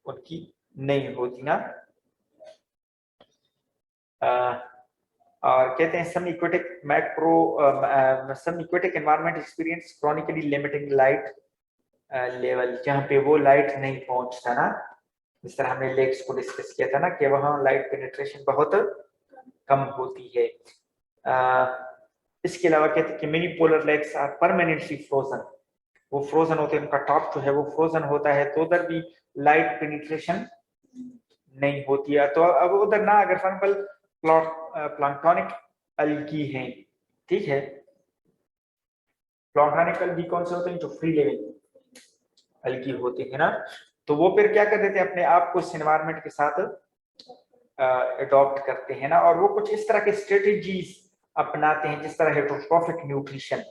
उनकी नहीं होती ना। और कहते हैं some aquatic environment experience chronically limiting light level, जहाँ पे वो लाइट नहीं पहुंचता ना, जिस तरह हमने लेक्स को डिस्कस किया था ना कि वहाँ लाइट पेनिट्रेशन बहुत कम होती है। इसके अलावा कहते हैं कि mini polar lakes are permanently frozen, वो फ्रोजन होते हैं, उनका टॉप जो है वो फ्रोजन होता है, तो उधर भी लाइट पेनिट्रेशन नहीं होती है। तो अब उधर ना अगर फॉर एग्जांपल प्लांक्टोनिक अलगी हैं, ठीक है, प्लांक्टोनिक अलगी कौन से होते हैं, जो फ्री लिविंग अलगी होती है ना, तो वो फिर क्या कर देते हैं, अपने आप को इस एनवायरनमेंट के साथ अडॉप्ट करते हैं ना, और वो कुछ इस तरह के स्ट्रेटेजीज अपनाते हैं, जिस तरह हेटरोट्रॉफिक न्यूट्रिशन,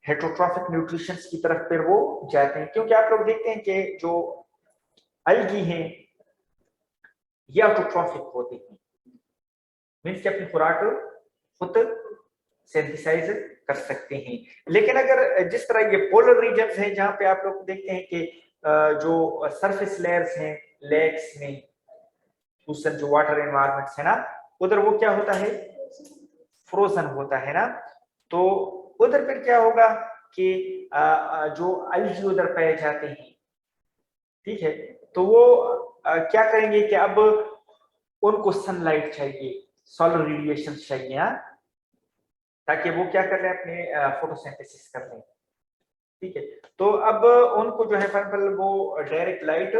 हेटरोट्रॉफिक न्यूट्रिशन की तरफ फिर वो जाते हैं। क्योंकि आप लोग देखते हैं कि जो अलगी हैं ये ऑटोट्रॉफिक होते हैं, मीन्स कि अपनी खुराक खुद सिंथेसाइज कर सकते हैं। लेकिन अगर जिस तरह ये पोलर रीजन्स हैं जहां पे आप लोग देखते हैं कि जो सरफेस लेयर्स हैं लेक्स में, दूसरा जो वाटर एनवायरनमेंट्स है ना, उधर वो क्या होता है, फ्रोजन होता है ना, तो उधर फिर क्या होगा कि जो अलगी उधर पाए जाते हैं, ठीक है, तो वो क्या करेंगे कि अब उनको सनलाइट चाहिए, सोलर रेडिएशन चाहिए, ताकि वो क्या कर रहे हैं, अपने फोटोसिंथेसिस कर रहे हैं, ठीक है। तो अब उनको जो है फॉर एग्जांपल वो डायरेक्ट लाइट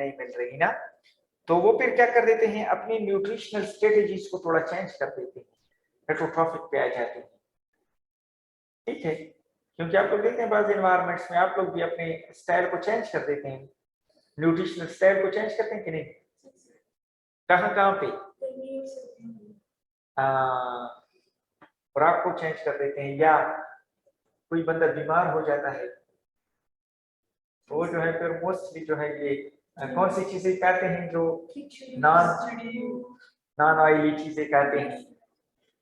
नहीं मिल रही ना, तो वो फिर क्या कर देते हैं, अपनी न्यूट्रिशनल स्ट्रेटेजीज को थोड़ा चेंज कर देते हैं, हेटरोट्रॉफिक पे आ जाते हैं, ठीक है। क्योंकि आप लोग देखते हैं बाज़ एनवायरनमेंट्स में आप लोग भी अपने स्टाइल को चेंज कर देते हैं, न्यूट्रिशनल स्टाइल को चेंज करते हैं कि नहीं, कहाँ कहाँ पे खुराक को चेंज कर देते हैं, या कोई बंदा बीमार हो जाता है तो वो जो है फिर मोस्टली जो है ये कौन सी चीजें खाते हैं, जो नॉन ऑयली चीजें खाते हैं,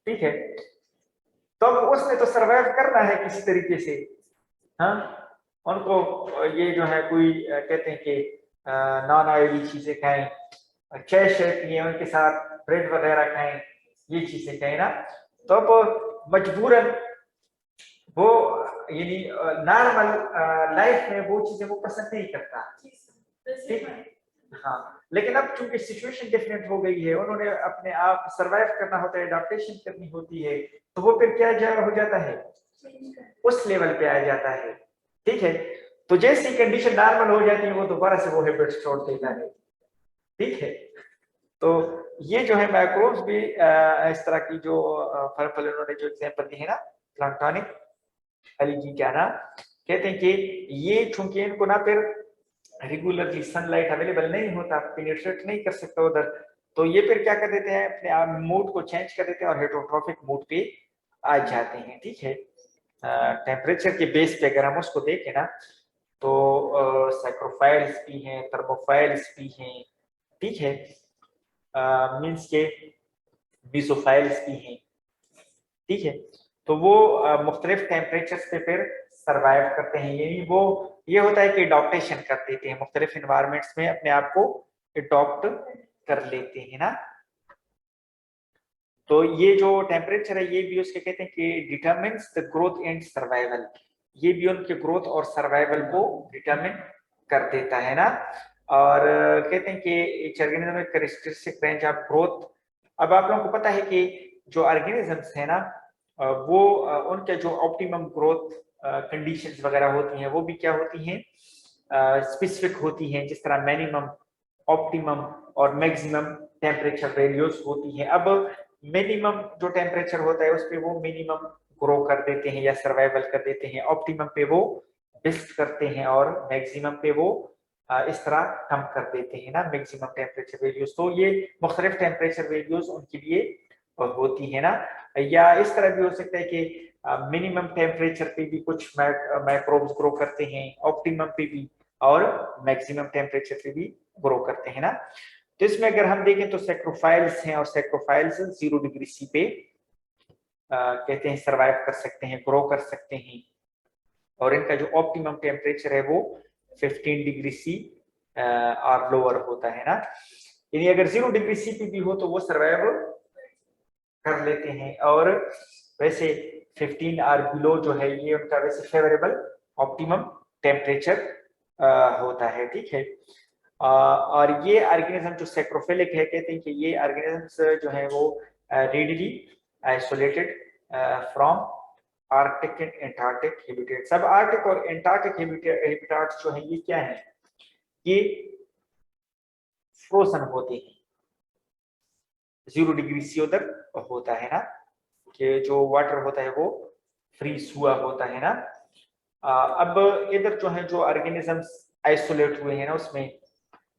ठीक है। तो उसने तो सरवाइव करना है किसी तरीके से, हाँ, उनको ये जो है कोई कहते हैं कि नॉन ऑयली चीजें खाएं, चाय शेक पिए, उनके साथ ब्रेड वगैरह खाएं, ये चीजें खाएं ना, तो अब मजबूरन वो यानी नॉर्मल लाइफ में वो चीजें वो पसंद नहीं करता, ठीक, हाँ। लेकिन अब चूंकि सिचुएशन डिफरेंट हो गई है, उन्होंने अपने आप सरवाइव करना होता है, अडॉप्टेशन करनी होती है, तो वो फिर क्या हो जाता है, उस लेवल पे आ जाता है, ठीक है। तो जैसी कंडीशन नॉर्मल हो जाती है वो दोबारा से वो हैबिट्स छोड़ देता है, ठीक है। तो ये जो है माइक्रोब्स भी इस तरह की जो फल उन्होंने जो एग्जांपल दी है ना, प्लांक्टोनिक अलगी क्या ना, कहते हैं कि ये चूंकि इनको ना फिर रेगुलरली सनलाइट अवेलेबल नहीं होता, पेनिट्रेट नहीं कर सकता उधर, तो ये फिर क्या कर देते हैं, अपने आप मूड को चेंज कर देते हैं और हेटरोट्रॉफिक मूड पे आ जाते हैं, ठीक है। टेम्परेचर के बेस पे अगर हम उसको देखें ना, तो सैक्रोफाइल्स भी हैं, थर्मोफाइल्स भी हैं, ठीक है, मीन्स के बीसोफाइल्स भी हैं, ठीक है। तो वो मुख्तलिफ टेम्परेचर्स पे फिर सरवाइव करते हैं, यानी वो ये होता है कि अडॉप्टेशन कर देते हैं, मुख्तलिफ एनवायरनमेंट्स में अपने आप को अडॉप्ट कर लेते हैं ना। तो ये जो टेम्परेचर है ये भी उसके कहते हैं कि determines the growth and survival, ये भी उनके ग्रोथ और सर्वाइवल को डिटरमिन कर देता है ना। और कहते हैं कि each organism में characteristic range of growth। अब आप लोगों को पता है कि जो ऑर्गेनिजम्स है ना वो उनके जो ऑप्टिमम ग्रोथ कंडीशंस वगैरह होती हैं वो भी क्या होती हैं, स्पेसिफिक होती हैं, जिस तरह मिनिमम, ऑप्टिमम और मैक्सिमम टेम्परेचर वैल्यूज होती हैं। अब मिनिमम जो टेम्परेचर होता है उस पे वो मिनिमम ग्रो कर देते हैं या सर्वाइवल कर देते हैं, ऑप्टिमम पे वो बेस्ट करते हैं और मैक्सिमम पे वो इस तरह कम कर देते हैं ना मैक्सिमम टेम्परेचर वैल्यूज। तो ये मुख्तलिफ टेम्परेचर वैल्यूज उनके लिए होती है ना। या इस तरह भी हो सकता है कि मिनिमम टेम्परेचर पे भी कुछ माइक्रोब्स ग्रो करते हैं, ऑप्टिमम पे भी और मैक्सिमम टेम्परेचर पे भी ग्रो करते हैं ना। तो इसमें अगर हम देखें तो सैक्रोफाइल्स हैं और सैक्रोफाइल्स 0 डिग्री सी पे कहते हैं सर्वाइव कर सकते हैं, ग्रो कर सकते हैं, और इनका जो ऑप्टिमम टेम्परेचर है वो 15 डिग्री सी और लोअर होता है ना। यानी अगर 0 डिग्री सी पे भी हो तो वो सर्वाइव कर लेते हैं, और वैसे 15 और बिलो जो है ये उनका वैसे फेवरेबल ऑप्टिमम टेम्परेचर होता है, ठीक है। और ये ऑर्गेनिज्म जो सैक्रोफिलिक है, कहते हैं कि ये ऑर्गेनिजम्स जो है वो readily isolated from Arctic and Antarctic habitats. अब आर्कटिक और एंटार्क्टिक हैबिटेट्स जो है ये क्या है, ये फ्रोजन होते हैं, 0 डिग्री सी उधर होता है ना, कि जो वाटर होता है वो फ्रीज हुआ होता है ना। अब इधर जो है जो ऑर्गेनिजम्स आइसोलेट हुए हैं ना उसमें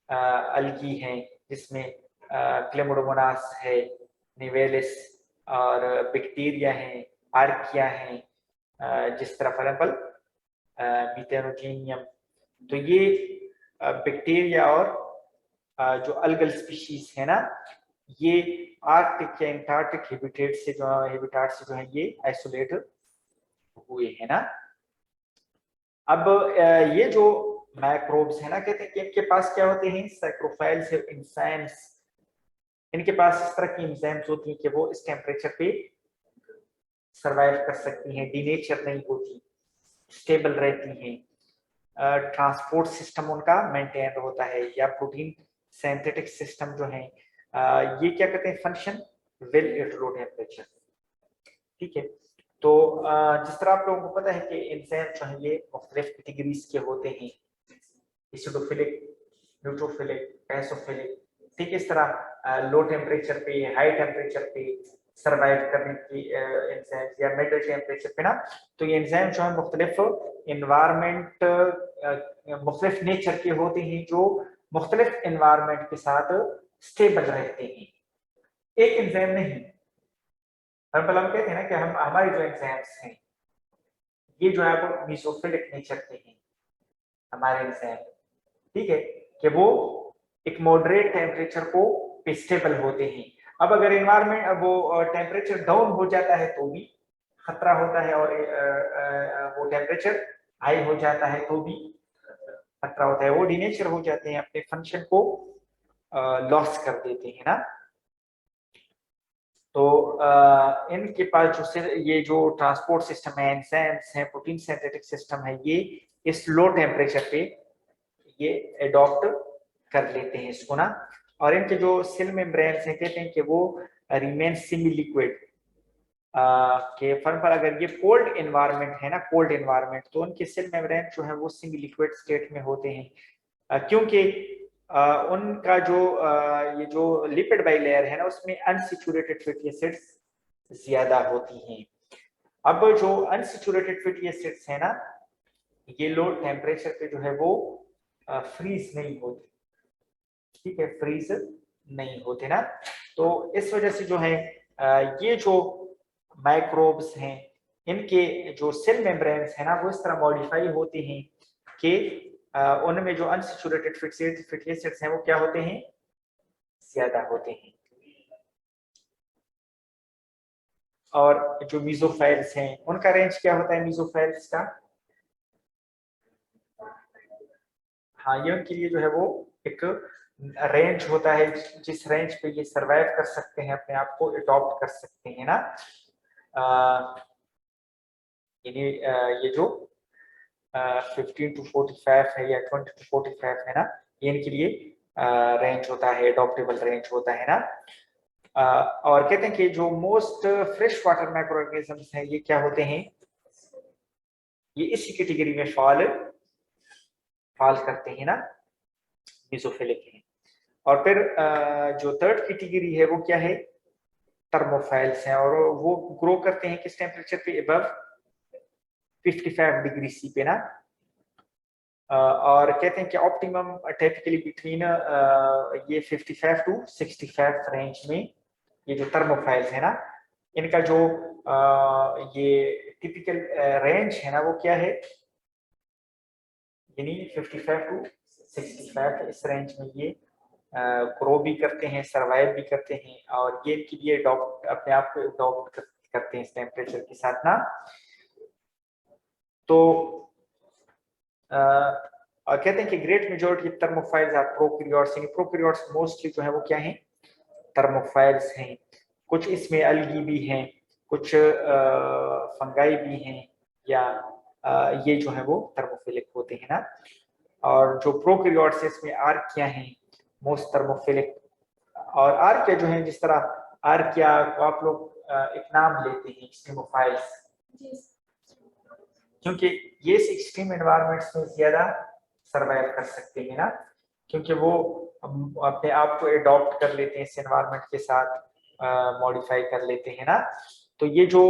अलगी हैं, जिसमें क्लेमोडोमोनास है, निवेलिस और बैक्टीरिया हैं, आर्किया हैं, जिस तरह फॉर एग्जाम्पल मीथेनोजेनियम। तो ये बैक्टीरिया और जो अलगल स्पीशीज है ना ये आर्कटिक या एंटार्क्टिक हैबिटेट से जो है ये आइसोलेट हुए हैं ना। अब ये जो माइक्रोब्स है ना, कहते हैं कि इनके पास क्या होते हैं, सैक्रोफाइल्स एंजाइम्स। इनके पास इस तरह की एंजाइम्स होती हैं कि वो इस टेम्परेचर पे सरवाइव कर सकती हैं, डीनेचर नहीं होती, स्टेबल रहती हैं, ट्रांसपोर्ट सिस्टम उनका मेंटेन होता है, या प्रोटीन सिंथेटिक सिस्टम जो है ये क्या करते हैं, function well at low temperature, ठीक है। तो जिस तरह आप लोगों को पता है कि एंजाइम जो है ये मुख्तलिफ कैटेगरीज के होते हैं, एसिडोफिलिक, न्यूट्रोफिलिक, बेसोफिलिक, ठीक। इस तरह लो टेम्परेचर पे, हाई टेम्परेचर पे सर्वाइव करने की एंजाइम्स, या मिडिल टेम्परेचर पे ना। तो ये एंजाइम जो है मुख्तलिफ एनवायरनमेंट, मुख्तलिफ नेचर के होते हैं, जो मुख्तलिफ एनवायरनमेंट के साथ स्टेबल रहते हैं, एक एंजाइम नहीं। हम कहते हैं ना कि हम हमारे जो एंजाइम्स हैं ये जो है वो मेसोफिलिक नेचर के हैं हमारे एंजाइम, ठीक है, कि वो एक मॉडरेट टेम्परेचर को स्टेबल होते हैं। अब अगर एनवायरनमेंट वो टेम्परेचर डाउन हो जाता है तो भी खतरा होता है, और वो टेम्परेचर हाई हो जाता है तो भी खतरा होता है, वो डीनेचर हो जाते हैं, अपने फंक्शन को लॉस कर देते हैं ना। तो इनके पास जो ये जो ट्रांसपोर्ट सिस्टम है, एंजाइम्स हैं, प्रोटीन सिंथेटिक सिस्टम है, ये इस लो टेम्परेचर पे ये एडॉप्ट कर लेते हैं इसको ना। और इनके जो सेल मेम्ब्रेन्स हैं, कहते हैं कि वो रिमेन सेमी लिक्विड, के फॉर पर अगर ये कोल्ड एनवायरनमेंट है ना, कोल्ड एनवायरनमेंट, तो उनके सेल मेम्ब्रेन जो है वो सेमी लिक्विड स्टेट में होते हैं, क्योंकि उनका जो ये जो लिपिड बाइलेयर है ना उसमें अनसैचुरेटेड फैटी एसिड्स ज्यादा होती हैं। अब जो अनसैचुरेटेड फैटी एसिड्स है ना ये लो टेम्परेचर पे जो है वो फ्रीज नहीं होते, ठीक है, फ्रीज नहीं होते ना। तो इस वजह से जो है ये जो माइक्रोब्स हैं इनके जो सेल मेम्ब्रेन्स है ना वो इस तरह मॉडिफाई होते हैं कि उनमें जो अनसैचुरेटेड फैटी एसिड्स हैं वो क्या होते हैं, ज्यादा होते हैं। और जो मीसोफाइल्स हैं उनका रेंज क्या होता है, मीसोफाइल्स का, हाँ ये उनके लिए जो है वो एक रेंज होता है, जिस रेंज पे ये सरवाइव कर सकते हैं, अपने आप को अडॉप्ट कर सकते हैं ना। ये जो 15 to 45 है या 20 to 45 है ना, ये इनके लिए रेंज होता है, एडॉप्टेबल रेंज होता है ना। और कहते हैं कि जो most fresh water micro organisms हैं ये क्या होते हैं, ये इसी कैटेगरी में फॉल करते हैं ना, मेसोफिलिक हैं। और फिर जो थर्ड कैटेगरी है वो क्या है, थर्मोफाइल्स हैं, और वो ग्रो करते हैं किस टेम्परेचर पे, अबव 55 डिग्री सी पे ना। और कहते हैं कि ऑप्टिमम टिपिकली बिटवीन ये 55 टू 65 रेंज में ये जो थर्मोफाइल्स है ना, इनका जो ये टिपिकल रेंज है ना वो क्या है, यानी 55 टू 65 इस रेंज में ये ग्रो भी करते हैं, सरवाइव भी करते हैं, और ये इनके लिए अपने आप को अडॉप्ट करते हैं इस टेम्परेचर के साथ ना। तो और कहते हैं कि great majority thermophiles are prokaryotes, यानी प्रोकैरियोट्स मोस्टली जो है वो क्या है, थर्मोफाइल्स हैं। कुछ इसमें अलगी भी हैं, कुछ फंगाई भी हैं, या ये जो है वो थर्मोफिलिक होते हैं ना। और जो प्रोकैरियोट्स इसमें आर्किया हैं मोस्ट थर्मोफिलिक। और आर्किया जो है, जिस तरह आर्किया को आप लोग एक नाम लेते हैं एक्सट्रीमोफाइल्स, क्योंकि ये इस एक्सट्रीम एनवायरनमेंट्स में ज्यादा सरवाइव कर सकते हैं ना, क्योंकि वो अपने आप को एडॉप्ट कर लेते हैं इस एनवायरनमेंट के साथ, मॉडिफाई कर लेते हैं ना। तो ये जो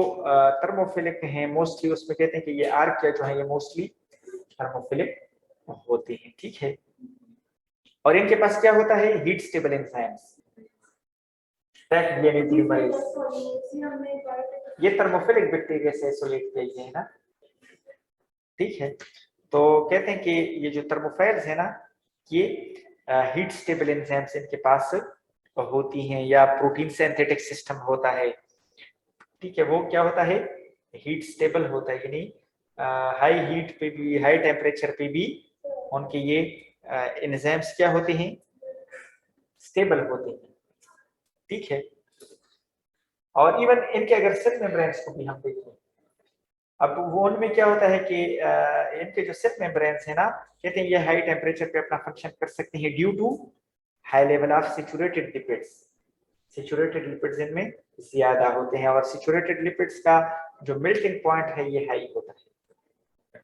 थर्मोफिलिक हैं मोस्टली, उसमें कहते हैं कि ये आर्किया जो है ये मोस्टली थर्मोफिलिक होते हैं, ठीक है। और इनके पास क्या होता है, हीट स्टेबल एंजाइम्स, ये थर्मोफिलिक बैक्टीरिया से आइसोलेट किए गए हैं ना, ठीक है। तो कहते हैं कि ये जो थर्मोफाइल्स है ना, ये हीट स्टेबल एंजाइम्स इनके पास होती हैं, या प्रोटीन सिंथेटिक सिस्टम होता है, ठीक है। वो क्या होता है, हीट स्टेबल होता है, यानी हाई हीट पे भी, हाई टेम्परेचर पे भी उनके ये एंजाइम्स क्या होते हैं, स्टेबल होते हैं, ठीक है। और इवन इनके अगर सेल मेम्ब्रेन्स को भी हम देखें, अब वो उनमें क्या होता है कि इनके जो सेल मेम्ब्रेन्स है ना, कहते हैं ये हाई टेम्परेचर पे अपना फंक्शन कर सकते हैं due to high level of saturated lipids. Saturated lipids इनमें ज्यादा होते हैं, और सैचुरेटेड लिपिड्स का जो मेल्टिंग पॉइंट है ये हाई होता है,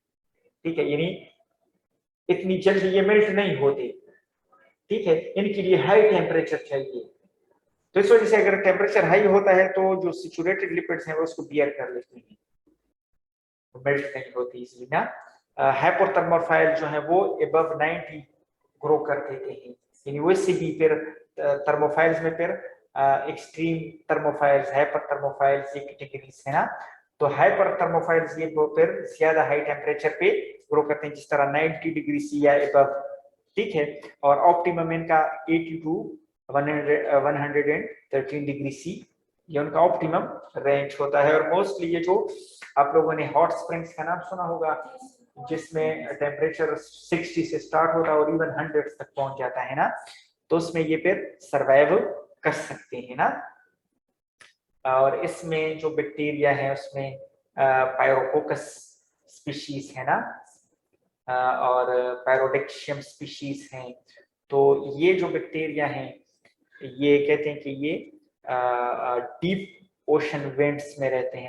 ठीक है, यानी इतनी जल्दी ये मेल्ट नहीं होते, ठीक है। इनके लिए हाई टेम्परेचर चाहिए, तो इस वजह से अगर टेम्परेचर हाई होता है तो जो सैचुरेटेड लिपिड्स हैं वो उसको बियर कर लेते हैं, मेल्ट नहीं होती इसलिए ना। हाइपोथर्मोफाइल जो है वो अबव 90 ग्रो कर देते हैं, यानी वैसे भी फिर थर्मोफाइल्स में फिर एक्सट्रीम थर्मोफाइल्स, हाइपर थर्मोफाइल्स ये कैटेगरीज है ना। तो हाइपर थर्मोफाइल्स ये फिर ज्यादा हाई टेम्परेचर पे ग्रो करते हैं, जिस तरह 90 डिग्री सी या अबव, ठीक है। और ऑप्टिमम इनका 80 टू 113 डिग्री सी, ये उनका ऑप्टिमम रेंज होता है। और मोस्टली ये जो आप लोगों ने हॉट स्प्रिंग्स का नाम सुना होगा, जिसमें टेम्परेचर 60 से स्टार्ट होता है और इवन 100 तक पहुंच जाता है ना, तो उसमें ये फिर सरवाइव कर सकते हैं ना। और इसमें जो बैक्टीरिया है उसमें पायरोकोकस स्पीशीज है ना, और पायरोडेक्शियम स्पीशीज हैं। तो ये जो बैक्टीरिया हैं ये कहते हैं कि ये डीप ओशन वेंट्स में रहते हैं।